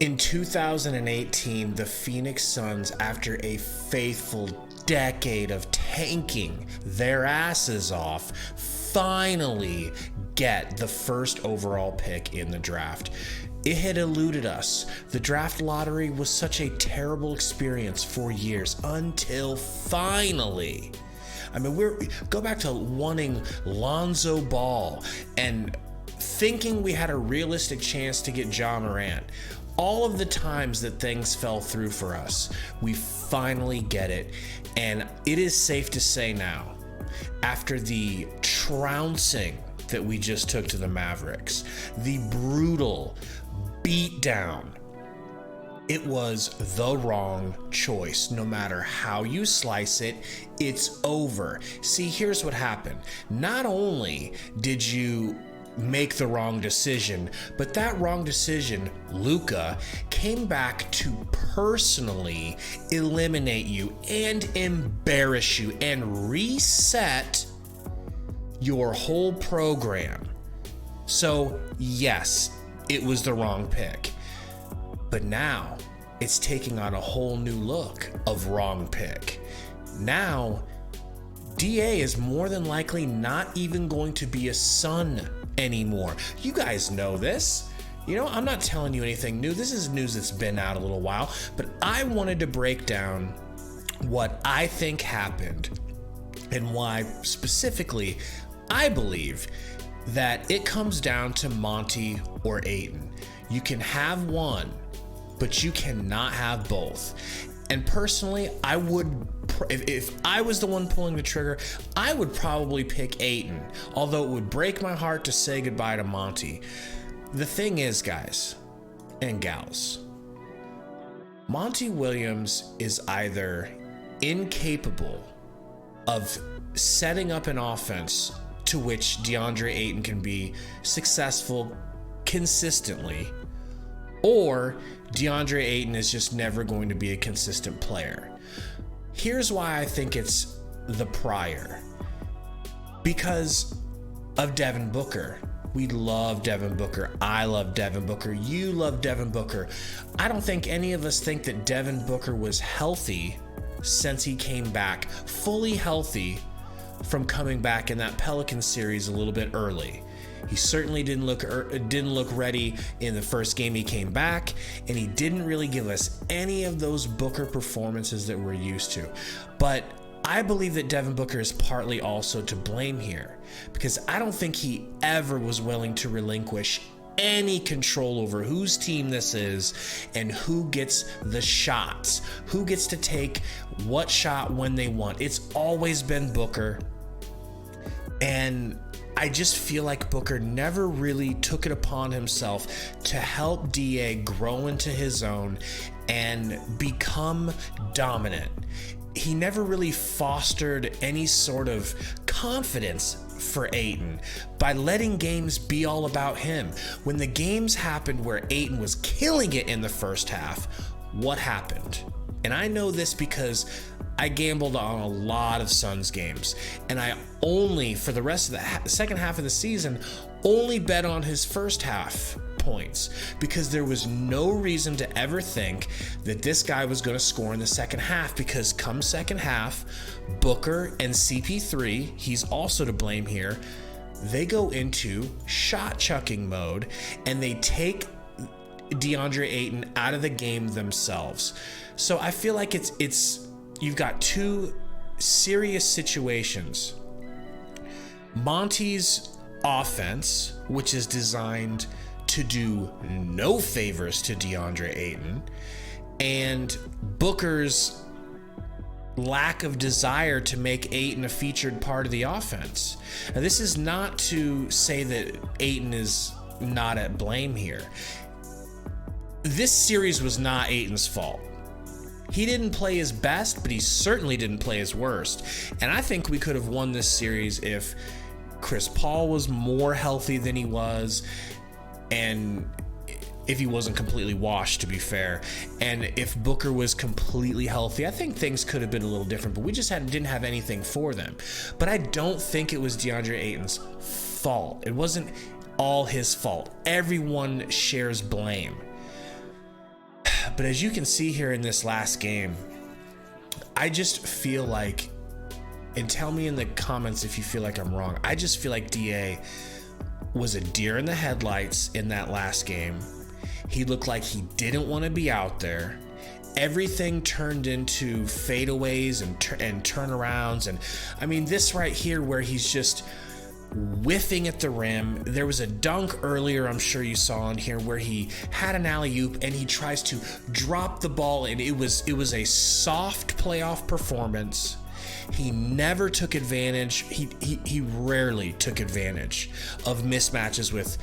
In 2018, the Phoenix Suns, after a faithful decade of tanking their asses off, finally get the first overall pick in the draft. It had eluded us. The draft lottery was such a terrible experience for years until finally. I mean, go back to wanting Lonzo Ball and thinking we had a realistic chance to get Ja Morant. All of the times that things fell through for us, we finally get it. And it is safe to say now, after the trouncing that we just took to the Mavericks, the brutal beatdown, it was the wrong choice. No matter how you slice it, it's over. See, here's what happened. Not only did you make the wrong decision, but that wrong decision, Luka, came back to personally eliminate you and embarrass you and reset your whole program. So yes, it was the wrong pick, but now it's taking on a whole new look of wrong pick. Now DA is more than likely not even going to be a Sun anymore. You guys know this. You know, I'm not telling you anything new. This is news that's been out a little while, but I wanted to break down what I think happened and why specifically I believe that it comes down to Monty or Ayton. You can have one, but you cannot have both. And personally, I would, if I was the one pulling the trigger, I would probably pick Ayton, although it would break my heart to say goodbye to Monty. The thing is, guys and gals, Monty Williams is either incapable of setting up an offense to which Deandre Ayton can be successful consistently, or Deandre Ayton is just never going to be a consistent player. Here's why I think it's the prior. Because of Devin Booker. We love Devin Booker. I love Devin Booker. You love Devin Booker. I don't think any of us think that Devin Booker was healthy since he came back, fully healthy from coming back in that Pelican series a little bit early. He certainly didn't look ready in the first game he came back, and he didn't really give us any of those Booker performances that we're used to. But I believe that Devin Booker is partly also to blame here, because I don't think he ever was willing to relinquish any control over whose team this is and who gets the shots, who gets to take what shot when they want. It's always been Booker. And I just feel like Booker never really took it upon himself to help DA grow into his own and become dominant. He never really fostered any sort of confidence for Ayton by letting games be all about him. When the games happened where Ayton was killing it in the first half, what happened? And I know this because I gambled on a lot of Suns games, and I only, for the rest of the second half of the season, only bet on his first half points, because there was no reason to ever think that this guy was going to score in the second half, because come second half, Booker and CP3, he's also to blame here, they go into shot chucking mode and they take Deandre Ayton out of the game themselves. So I feel like it's you've got two serious situations. Monty's offense, which is designed to do no favors to Deandre Ayton, and Booker's lack of desire to make Ayton a featured part of the offense. Now, this is not to say that Ayton is not at blame here. This series was not Ayton's fault. He didn't play his best, but he certainly didn't play his worst. And I think we could have won this series if Chris Paul was more healthy than he was, and if he wasn't completely washed, to be fair, and if Booker was completely healthy. I think things could have been a little different, but we just didn't have anything for them. But I don't think it was DeAndre Ayton's fault. It wasn't all his fault. Everyone shares blame. But as you can see here in this last game, I just feel like, and tell me in the comments if you feel like I'm wrong, I just feel like DA was a deer in the headlights in that last game. He looked like he didn't want to be out there. Everything turned into fadeaways and turnarounds. And I mean, this right here where he's just whiffing at the rim. There was a dunk earlier, I'm sure you saw on here, where he had an alley-oop and he tries to drop the ball, and it was a soft playoff performance. He never took advantage. He rarely took advantage of mismatches with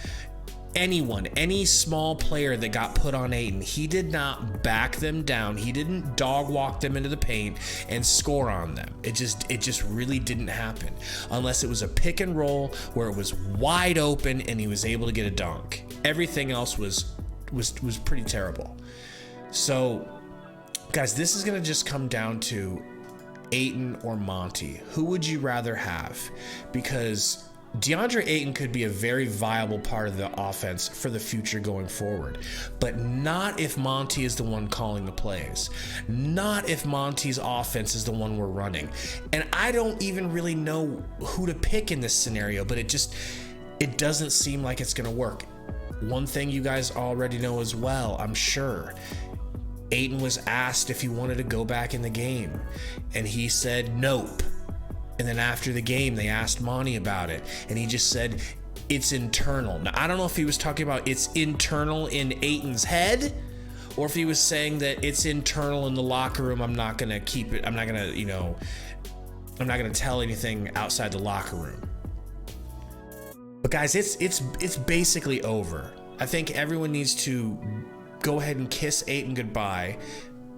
anyone, any small player that got put on Ayton. He did not back them down. He didn't dog walk them into the paint and score on them. It just really didn't happen unless it was a pick and roll where it was wide open and he was able to get a dunk. Everything else was pretty terrible. So guys, this is going to just come down to Ayton or Monty. Who would you rather have? Because Deandre Ayton could be a very viable part of the offense for the future going forward, but not if Monty is the one calling the plays, not if Monty's offense is the one we're running. And I don't even really know who to pick in this scenario, but it doesn't seem like it's going to work. One thing you guys already know as well, I'm sure, Ayton was asked if he wanted to go back in the game, and he said nope. And then after the game, they asked Monty about it, and he just said it's internal. Now, I don't know if he was talking about it's internal in Ayton's head, or if he was saying that it's internal in the locker room. I'm not gonna keep it. I'm not gonna tell anything outside the locker room. But guys, it's basically over. I think everyone needs to go ahead and kiss Ayton goodbye.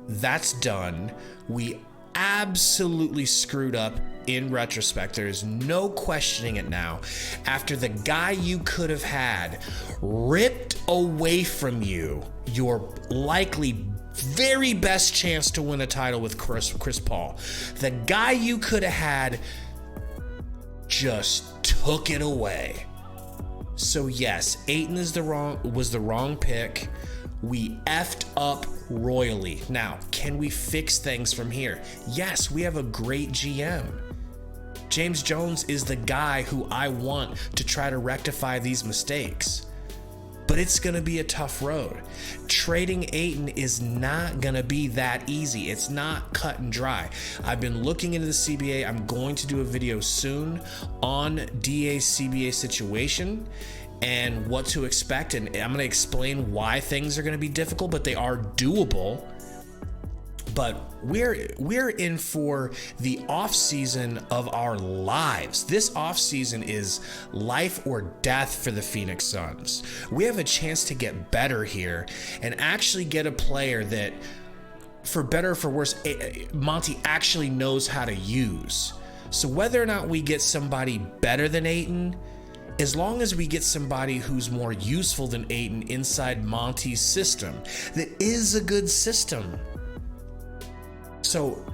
That's done. We absolutely screwed up in retrospect. There is no questioning it now. After the guy you could have had ripped away from you your likely very best chance to win a title with Chris Paul, the guy you could have had just took it away. So yes, Ayton was the wrong pick. We effed up royally. Now, can we fix things from here? Yes, we have a great GM. James Jones is the guy who I want to try to rectify these mistakes. But it's going to be a tough road. Trading Ayton is not going to be that easy. It's not cut and dry. I've been looking into the CBA. I'm going to do a video soon on DA's CBA situation and what to expect, and I'm going to explain why things are going to be difficult, but they are doable. But we're in for the off season of our lives. This off season is life or death for the Phoenix Suns. We have a chance to get better here and actually get a player that, for better or for worse, Monty actually knows how to use. So whether or not we get somebody better than Ayton, as long as we get somebody who's more useful than Ayton inside Monty's system, that is a good system. So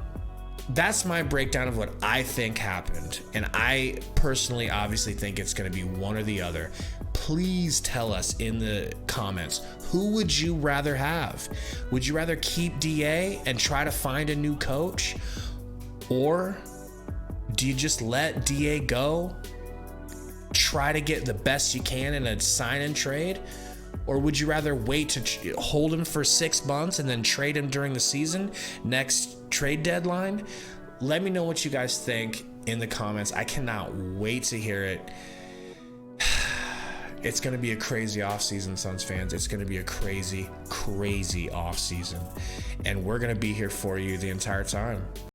that's my breakdown of what I think happened. And I personally obviously think it's going to be one or the other. Please tell us in the comments, who would you rather have? Would you rather keep DA and try to find a new coach? Or do you just let DA go? Try to get the best you can in a sign and trade? Or would you rather wait to hold him for 6 months and then trade him during the season, next trade deadline? Let me know what you guys think in the comments. I cannot wait to hear it. It's going to be a crazy offseason, Suns fans. It's going to be a crazy, crazy offseason. And we're going to be here for you the entire time.